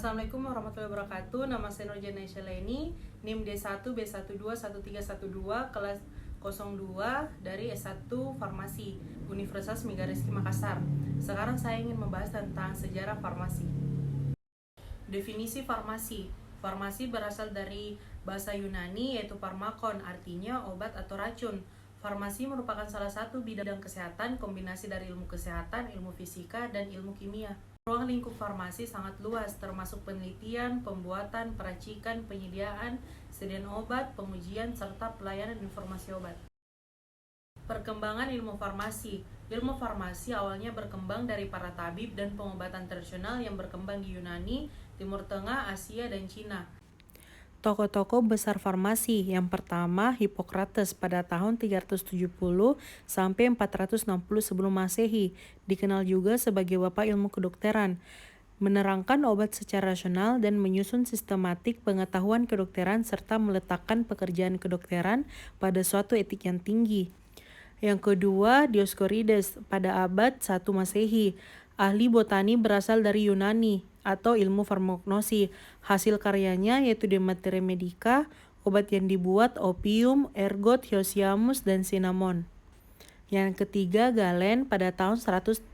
Assalamualaikum warahmatullahi wabarakatuh. Nama saya Nurjana Isyaleni, NIM D1B121312, kelas 02 dari S1 Farmasi, Universitas Megariski Makassar. Sekarang saya ingin membahas tentang sejarah farmasi. Definisi farmasi. Farmasi berasal dari bahasa Yunani yaitu pharmakon, artinya obat atau racun. Farmasi merupakan salah satu bidang kesehatan kombinasi dari ilmu kesehatan, ilmu fisika, dan ilmu kimia. Ruang lingkup farmasi sangat luas, termasuk penelitian, pembuatan, peracikan, penyediaan, sediaan obat, pengujian, serta pelayanan informasi obat. Perkembangan ilmu farmasi. Ilmu farmasi awalnya berkembang dari para tabib dan pengobatan tradisional yang berkembang di Yunani, Timur Tengah, Asia, dan Cina. Tokoh-tokoh besar farmasi yang pertama Hippocrates pada tahun 370 sampai 460 sebelum Masehi, dikenal juga sebagai bapak ilmu kedokteran, menerangkan obat secara rasional dan menyusun sistematik pengetahuan kedokteran serta meletakkan pekerjaan kedokteran pada suatu etik yang tinggi. Yang kedua, Dioscorides pada abad 1 Masehi, ahli botani berasal dari Yunani atau ilmu farmakologi. Hasil karyanya yaitu De Materia Medica, obat yang dibuat opium, ergot, hyoscyamus, dan cinnamon. Yang ketiga, Galen pada tahun 130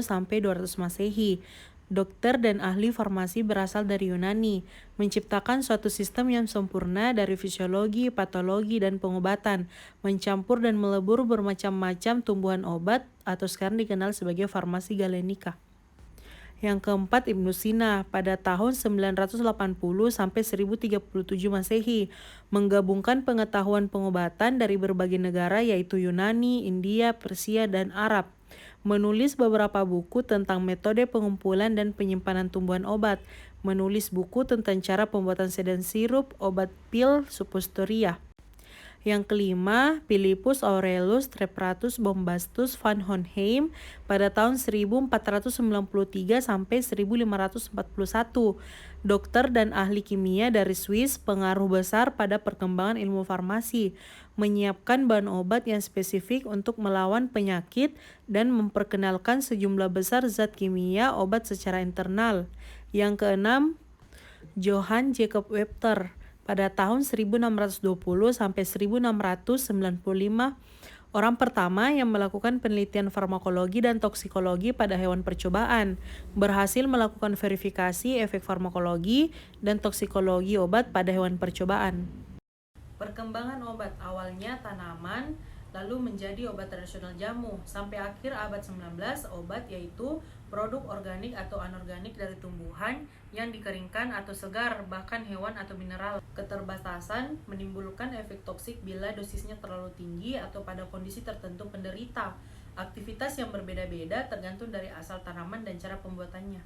sampai 200 Masehi. Dokter dan ahli farmasi berasal dari Yunani, menciptakan suatu sistem yang sempurna dari fisiologi, patologi, dan pengobatan, mencampur dan melebur bermacam-macam tumbuhan obat atau sekarang dikenal sebagai farmasi galenika. Yang keempat, Ibnu Sina pada tahun 980 sampai 1037 Masehi, menggabungkan pengetahuan pengobatan dari berbagai negara yaitu Yunani, India, Persia, dan Arab. Menulis beberapa buku tentang metode pengumpulan dan penyimpanan tumbuhan obat, menulis buku tentang cara pembuatan sedan sirup, obat pil, suppositoria. Yang kelima, Philippus Aurelius Trepratus Bombastus van Hohenheim pada tahun 1493 sampai 1541, dokter dan ahli kimia dari Swiss, pengaruh besar pada perkembangan ilmu farmasi, menyiapkan bahan obat yang spesifik untuk melawan penyakit dan memperkenalkan sejumlah besar zat kimia obat secara internal. Yang keenam, Johann Jakob Webster pada tahun 1620 sampai 1695, orang pertama yang melakukan penelitian farmakologi dan toksikologi pada hewan percobaan, berhasil melakukan verifikasi efek farmakologi dan toksikologi obat pada hewan percobaan. Perkembangan obat awalnya tanaman, lalu menjadi obat tradisional jamu, sampai akhir abad 19 obat yaitu produk organik atau anorganik dari tumbuhan yang dikeringkan atau segar, bahkan hewan atau mineral. Keterbatasan menimbulkan efek toksik bila dosisnya terlalu tinggi atau pada kondisi tertentu penderita. Aktivitas yang berbeda-beda tergantung dari asal tanaman dan cara pembuatannya.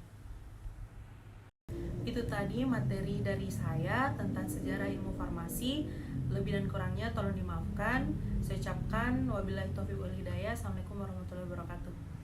Itu tadi materi dari saya tentang sejarah ilmu farmasi. Lebih dan kurangnya tolong dimaafkan. Saya ucapkan wabillahi taufiq wal hidayah. Assalamualaikum warahmatullahi wabarakatuh.